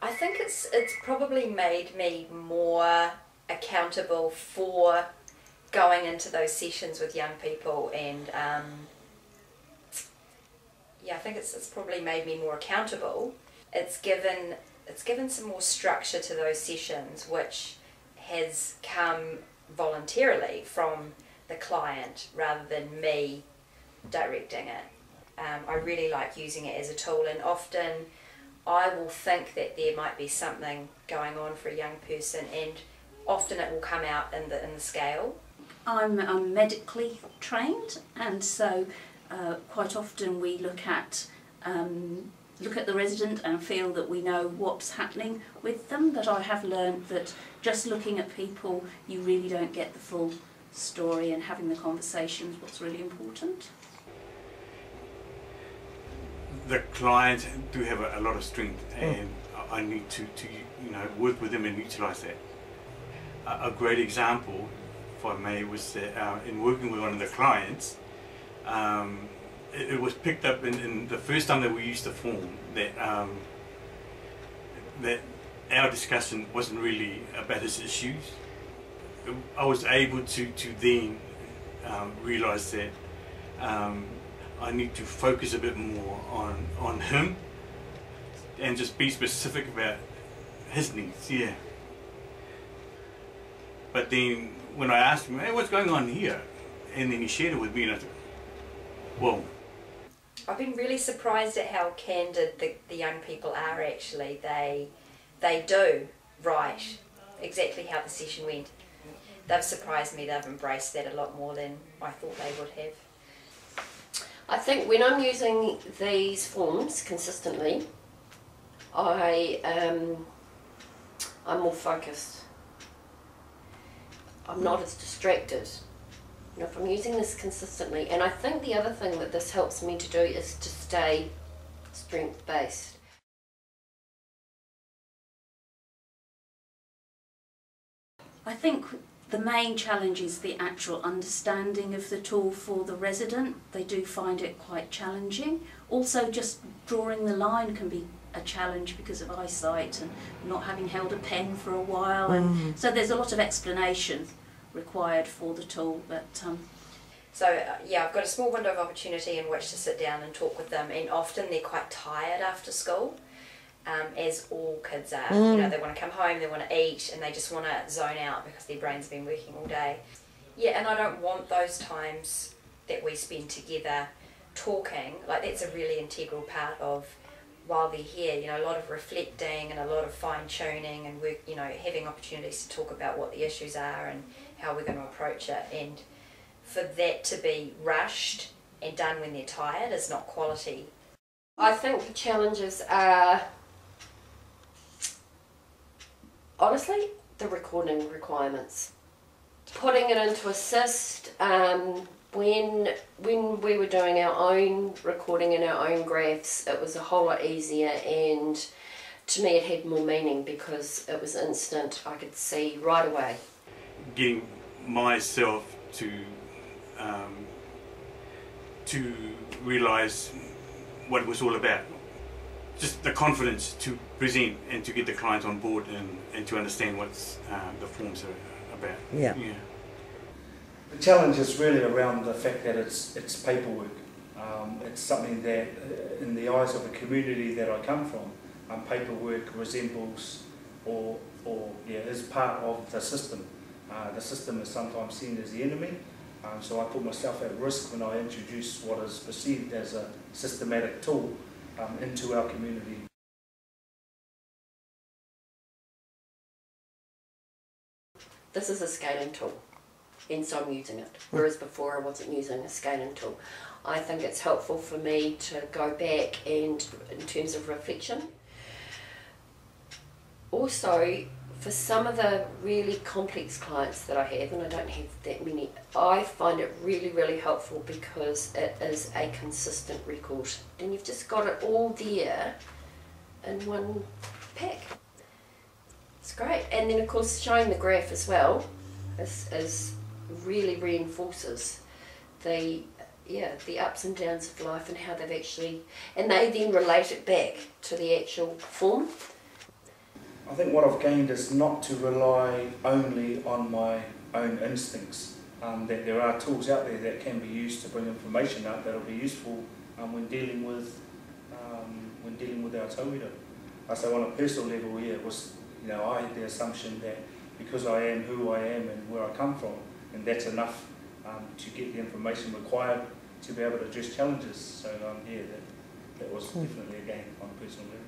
I think it's probably made me more accountable for going into those sessions with young people, and yeah, I think it's probably made me more accountable. It's given some more structure to those sessions, which has come voluntarily from the client rather than me directing it. I really like using it as a tool, and often I will think that there might be something going on for a young person, and often it will come out in the scale. I'm medically trained, and so quite often we look at the resident and feel that we know what's happening with them, but I have learned that just looking at people you really don't get the full story, and having the conversations what's really important. The clients do have a lot of strength, and I need to work with them and utilise that. A great example, if I may, was that in working with one of the clients, it was picked up in the first time that we used the form that that our discussion wasn't really about his issues. I was able to then realise that I need to focus a bit more on him and just be specific about his needs, yeah. But then when I asked him, hey, what's going on here? And then he shared it with me, and I thought, whoa. I've been really surprised at how candid the young people are actually. They do write exactly how the session went. They've surprised me, they've embraced that a lot more than I thought they would have. I think when I'm using these forms consistently, I'm more focused. I'm not as distracted. You know, if I'm using this consistently, and I think the other thing that this helps me to do is to stay strength-based. I think the main challenge is the actual understanding of the tool for the resident. They do find it quite challenging. Also, just drawing the line can be a challenge because of eyesight and not having held a pen for a while, and so there's a lot of explanation required for the tool. But so yeah, I've got a small window of opportunity in which to sit down and talk with them, and often they're quite tired after school, as all kids are. You know, they want to come home, they want to eat, and they just want to zone out because their brain's been working all day. Yeah, and I don't want those times that we spend together talking, like that's a really integral part of while they're here, you know, a lot of reflecting and a lot of fine-tuning and work, you know, having opportunities to talk about what the issues are and how we're going to approach it. And for that to be rushed and done when they're tired is not quality. I think the challenges are, honestly, the recording requirements. Putting it into Assist, when we were doing our own recording and our own graphs, it was a whole lot easier, and to me it had more meaning because it was instant. I could see right away. Getting myself to realise what it was all about. Just the confidence to present and to get the client on board and to understand what the forms are about. Yeah. The challenge is really around the fact that it's paperwork. It's something that, in the eyes of the community that I come from, paperwork resembles or is part of the system. The system is sometimes seen as the enemy, so I put myself at risk when I introduce what is perceived as a systematic tool into our community. This is a scaling tool, and so I'm using it, whereas before I wasn't using a scaling tool. I think it's helpful for me to go back and, in terms of reflection, also for some of the really complex clients that I have, and I don't have that many, I find it really, really helpful because it is a consistent record, and you've just got it all there in one pack. It's great. And then of course showing the graph as well is really reinforces the ups and downs of life and how they've actually, and they then relate it back to the actual form. I think what I've gained is not to rely only on my own instincts. That there are tools out there that can be used to bring information out that will be useful when dealing with our tauira. So on a personal level, yeah, it was, I had the assumption that because I am who I am and where I come from, and that's enough to get the information required to be able to address challenges. So yeah, that was definitely a gain on a personal level.